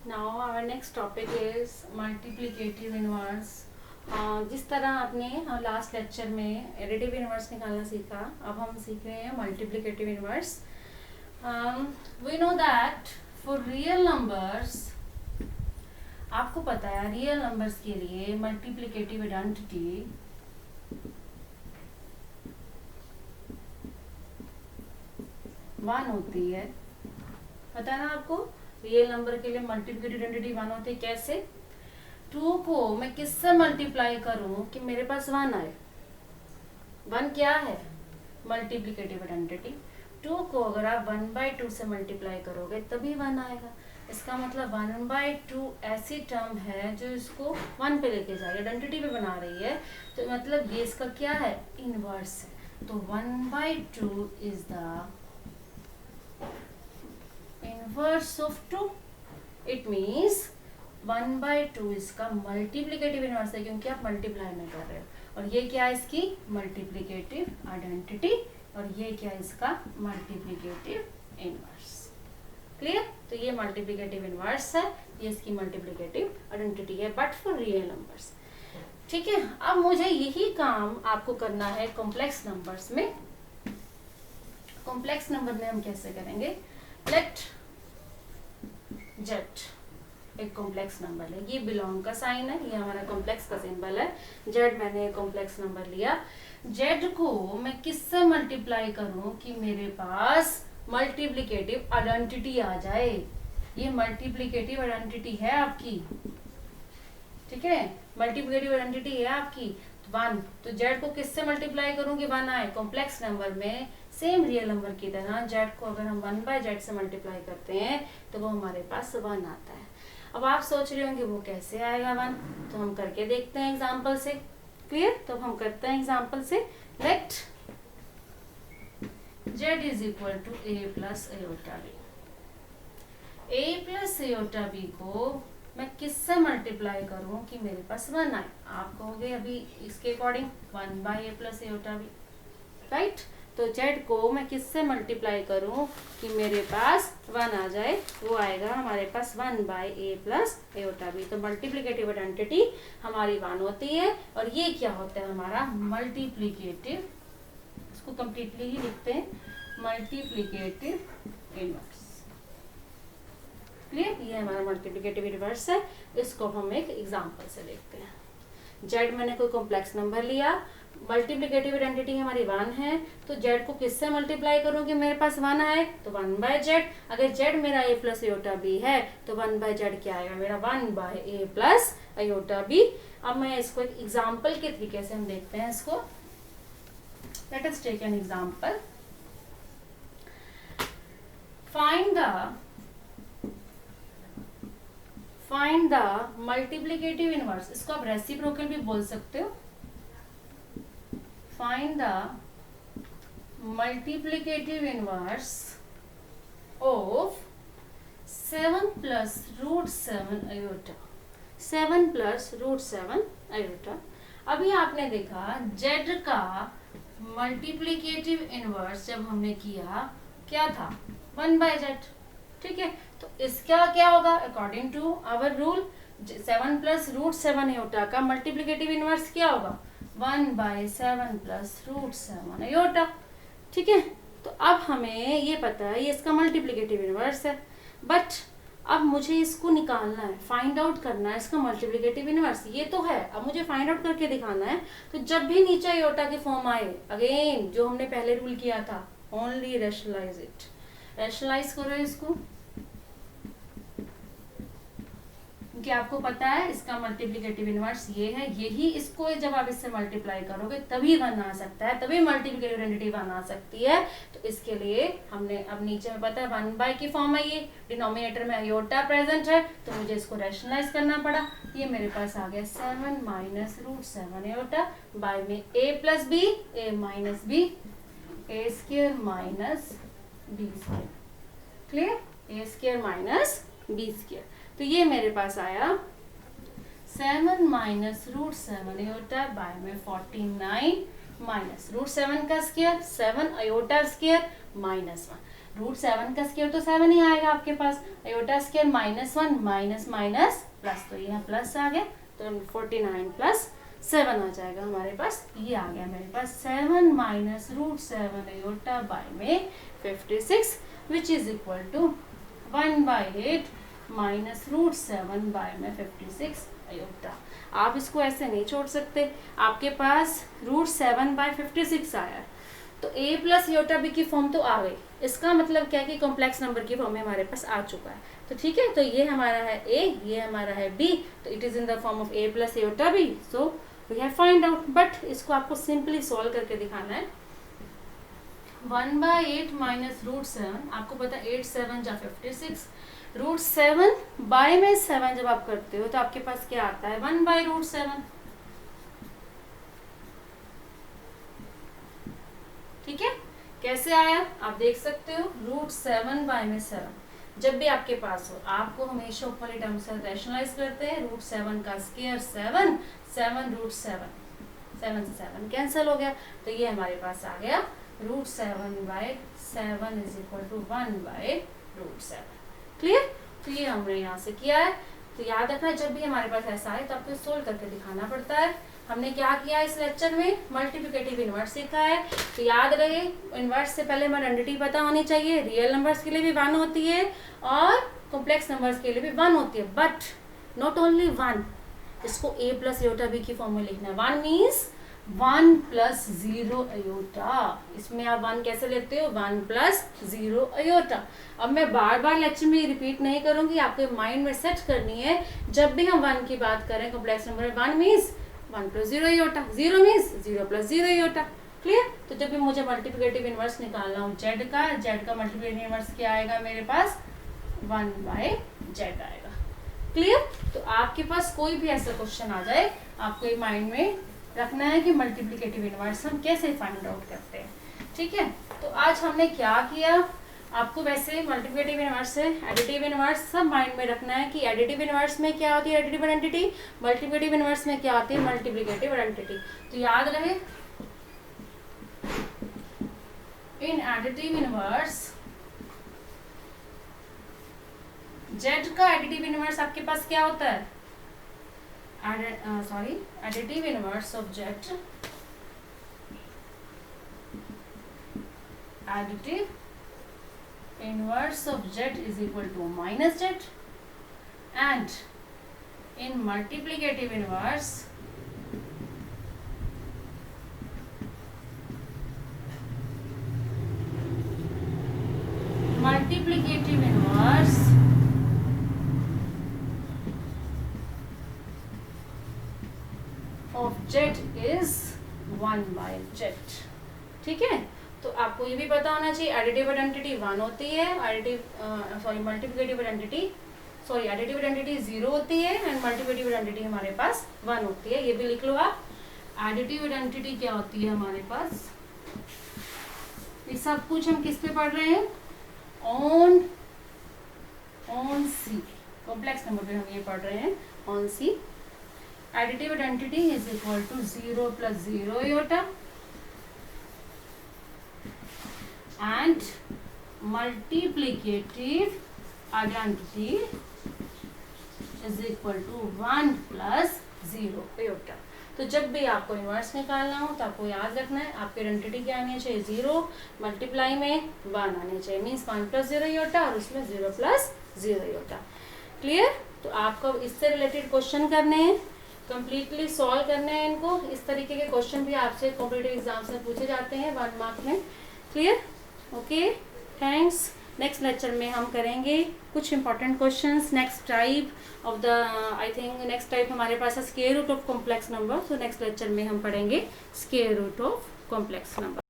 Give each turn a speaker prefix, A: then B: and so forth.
A: Now our next topic is multiplicative inverse. जिस तरह आपने लास्ट लेक्चर में एडिटिव इनवर्स निकालना सीखा, अब हम सीख रहे हैं multiplicative inverse. We know that for real numbers, आपको पता है रियल नंबर्स के लिए मल्टीप्लिकेटिव आइडेंटिटी वन होती है. पता है ना आपको, रियल नंबर के लिए मल्टीप्लिकेटिव आइडेंटिटी वन होती है. कैसे? 2 को मैं किससे मल्टीप्लाई करूं कि मेरे पास 1 आए. 1 क्या है? Multiplicative identity. 2 को अगर आप 1/2 से मल्टीप्लाई करोगे तभी 1 आएगा. इसका मतलब 1/2 ऐसी टर्म है जो इसको 1 पे लेके जाएगी, आइडेंटिटी पे बना रही है. तो मतलब ये इसका क्या है? इनवर्स है. तो 1/2 is the inverse of 2. It means 1/2 इसका मल्टीप्लिकेटिव इनवर्स है, क्योंकि आप मल्टीप्लाई में कर रहे हो. और ये क्या है? इसकी मल्टीप्लिकेटिव आइडेंटिटी. और ये क्या है? इसका मल्टीप्लिकेटिव इनवर्स. क्लियर? तो ये मल्टीप्लिकेटिव इनवर्स है, ये इसकी मल्टीप्लिकेटिव आइडेंटिटी है, बट फॉर रियल नंबर्स. ठीक है. अब मुझे यही काम आपको करना है कॉम्प्लेक्स नंबर्स में. कॉम्प्लेक्स नंबर में हम कैसे करेंगे? लेट जेड एक कॉम्प्लेक्स नंबर है. ये बिलोंग का साइन है, ये हमारा कॉम्प्लेक्स का सिंबल है. जेड मैंने कॉम्प्लेक्स नंबर लिया. जेड को मैं किससे मल्टीप्लाई करूं कि मेरे पास मल्टीप्लिकेटिव आइडेंटिटी आ जाए. ये मल्टीप्लिकेटिव आइडेंटिटी है आपकी. ठीक है, मल्टीप्लिकेटिव आइडेंटिटी है आपकी 1. तो जेड को किससे मल्टीप्लाई करूं कि 1 आए? कॉम्प्लेक्स नंबर में सेम रियल नंबर की तरह जेड को अगर हम 1/z से मल्टीप्लाई करते हैं तो वो हमारे पास 1 आता है. अब आप सोच रहे होंगे वो कैसे आएगा 1, तो हम करके देखते हैं एग्जांपल से. क्लियर? तो हम करते हैं एग्जांपल से. Let z is equal to a plus iota b. a plus iota b को मैं किससे मल्टीप्लाई करूं कि मेरे पास 1 आए? आप कहोगे अभी इसके according 1/a plus iota b. Right? तो z को मैं किससे मल्टीप्लाई करूं कि मेरे पास 1 आ जाए? वो आएगा हमारे पास 1/a प्लस एयोटा b. तो मल्टीप्लिकेटिव आइडेंटिटी हमारी 1 होती है. और ये क्या होता है? हमारा मल्टीप्लिकेटिव, इसको कंप्लीटली ही लिखते हैं, मल्टीप्लिकेटिव इनवर्स. क्लियर? ये हमारा मल्टीप्लिकेटिव इनवर्स है. इसको हम एक एग्जांपल से देखते हैं. z मैंने कोई कॉम्प्लेक्स नंबर लिया, मल्टीप्लिकेटिव आइडेंटिटी हमारी 1 है. तो z को किससे मल्टीप्लाई करूं कि मेरे पास 1 आए? तो 1/z. अगर z मेरा a प्लस एयोटा b है तो 1/z क्या आएगा? मेरा 1/a प्लस एयोटा b. अब मैं इसको एक एग्जांपल के तरीके से हम देखते हैं इसको. Let us take an example. Find the multiplicative inverse. इसको आप रेसिप्रोकल भी बोल सकते हो. Find the multiplicative inverse of 7 plus root 7 iota. 7 plus root 7 iota. अभी आपने देखा z का मल्टीप्लिकेटिव इनवर्स जब हमने किया क्या था? 1/z. ठीक है. तो इसका क्या होगा? According to our rule 7 plus root 7 iota का मल्टीप्लिकेटिव इनवर्स क्या होगा? 1/7 प्लस रूट 7 आयोटा. ठीक है. तो अब हमें ये पता है ये इसका मल्टीप्लिकेटिव इनवर्स है. बट अब मुझे इसको निकालना है, फाइंड आउट करना है इसका मल्टीप्लिकेटिव इनवर्स. ये तो है, अब मुझे फाइंड आउट करके दिखाना है. तो जब भी नीचे आयोटा के फॉर्म आए, अगेन जो हमने पहले रूल किया था, ओनली रैशनलाइज इट. रैशनलाइज करो इसको, क्योंकि आपको पता है इसका मल्टीप्लिकेटिव इनवर्स ये है. यही इसको जब आप इससे मल्टीप्लाई करोगे तभी 1 आ सकता है, तभी मल्टीप्लिकेटिव आइडेंटिटी 1 आ सकती है. तो इसके लिए हमने अब नीचे में पता है 1 की फॉर्म है, ये डिनोमिनेटर में आयोटा प्रेजेंट है, तो मुझे इसको रैशनलाइज करना पड़ा. ये मेरे पास आ गया 7 माइनस रूट 7 आयोटा बाय में a plus b, a minus b, a square minus b square. Clear? a square minus b square. तो ये मेरे पास आया 7 माइनस रूट 7 आयोटा बाय में 49 माइनस रूट 7 का स्क्वायर 7 आयोटा स्क्वायर माइनस 1. √7 का square तो 7 ही आएगा आपके पास, iota square -1 minus minus plus, तो यहाँ प्लस आ गया, तो 49 प्लस 7 आ जाएगा हमारे पास, ये आ गया मेरे पास 7 माइनस √7 आयोटा बाय में 56 which is equal to 1/8 minus √7 by में 56 आयोटा। आप इसको ऐसे नहीं छोड़ सकते, आपके पास √7 बाय 56 आया, तो a प्लस आयोटा b की फॉर्म तो आ गई, इसका मतलब क्या है कि कॉम्प्लेक्स नंबर की फॉर्म में हमारे पास आ चुका है, तो ठीक है, तो ये हमारा है a, ये हमारा है b, तो it is in the form of a plus iota b, so we have find out, but इसको आपको सिंपली सॉल्व करके दिखाना है। 1/8 माइनस √7, आपको पता है 8 7 जा 56, √7 बाय में 7 जब आप करते हो तो आपके पास क्या आता है 1/√7, ठीक है, कैसे आया आप देख सकते हो, √7 बाय में 7, जब भी आपके पास हो आपको हमेशा ऊपर वाले टर्म से रैशनलाइज करते हैं, √7 का स्क्वायर 7, 7 7 से 7 कैंसिल हो गया, तो ये हमारे पास आ गया √7 by 7 is equal to 1/√7, clear. तो ये हमने यहाँ से किया है, तो याद रखना जब भी हमारे पास ऐसा है तो आपको सोल्व करके दिखाना पड़ता है। हमने क्या किया इस लेक्चर में, मल्टीप्लिकेटिव इनवर्स सीखा है, तो याद रहे इनवर्स से पहले हमें आइडेंटिटी पता होनी चाहिए, रियल नंबर्स के लिए भी 1 होती है और कॉम्प्लेक्स नंबर्स के लिए भी 1 होती है, बट नॉट ओनली 1, इसको a प्लस आयोटा b की फॉर्म में लिखना है, 1 मीन्स 1 प्लस 0 आयोटा, इसमें आप 1 कैसे लेते हो 1 प्लस 0 आयोटा। अब मैं बार बार लेक्चर में रिपीट नहीं करूंगी, आपके माइंड में सेट करनी है, जब भी हम 1 की बात करें complex number 1 means 1 plus 0 iota, 0 means 0 plus 0 iota, clear. तो जब भी मुझे मल्टीप्लिकेटिव इनवर्स निकालना हो z का मल्टीप्लिकेटिव इनवर्स क्या आएगा मेरे पास 1/z आएगा, क्लियर। तो आपके पास कोई भी ऐसा क्वेश्चन आ जाए आपको ये माइंड में रखना है कि मल्टीप्लिकेटिव इनवर्स हम कैसे फाइंड आउट करते हैं, ठीक है। तो आज हमने क्या किया, आपको वैसे मल्टीप्लिकेटिव इनवर्स से एडिटिव इनवर्स सब माइंड में रखना है कि एडिटिव इनवर्स में क्या होती है एडिटिव आइडेंटिटी, मल्टीप्लिकेटिव इनवर्स में क्या होती है मल्टीप्लिकेटिव आइडेंटिटी। तो याद रहे इन एडिटिव इनवर्स z का एडिटिव इनवर्स आपके पास क्या होता है, additive inverse of z, additive inverse of z is equal to minus z, and in multiplicative inverse of z is 1/z, ठीक है। तो आपको ये भी पता होना चाहिए एडिटिव आइडेंटिटी 1 होती है, मल्टीप्लिकेटिव आइडेंटिटी 0 होती है एंड मल्टीप्लिकेटिव आइडेंटिटी हमारे पास 1 होती है, ये भी लिख लो आप। एडिटिव आइडेंटिटी क्या होती है हमारे पास, ये सब कुछ हम किस पे पढ़ रहे हैं ऑन सी, कॉम्प्लेक्स नंबर पे हम ये पढ़ रहे हैं on C. Additive identity is equal to 0 plus 0 iota and multiplicative identity is equal to 1 plus 0 iota। तो जब भी आपको इनवर्स निकालना हो तो आपको याद रखना है आपकी आइडेंटिटी क्या आनी चाहिए 0, मल्टीप्लाई में 1 आने चाहिए, मीन्स 1 प्लस 0 iota और उसमें 0 प्लस 0 iota, क्लियर। तो आपको इससे रिलेटेड क्वेश्चन करने हैं, कंप्लीटली सॉल्व करने हैं इनको, इस तरीके के क्वेश्चन भी आपसे कॉम्पिटिटिव एग्जाम्स में पूछे जाते हैं 1 मार्क में, clear, okay, thanks. Next lecture में हम करेंगे कुछ important questions, next type of the I think next type हमारे पास है square root of complex number, तो नेक्स्ट लेक्चर में हम पढ़ेंगे square root of complex number.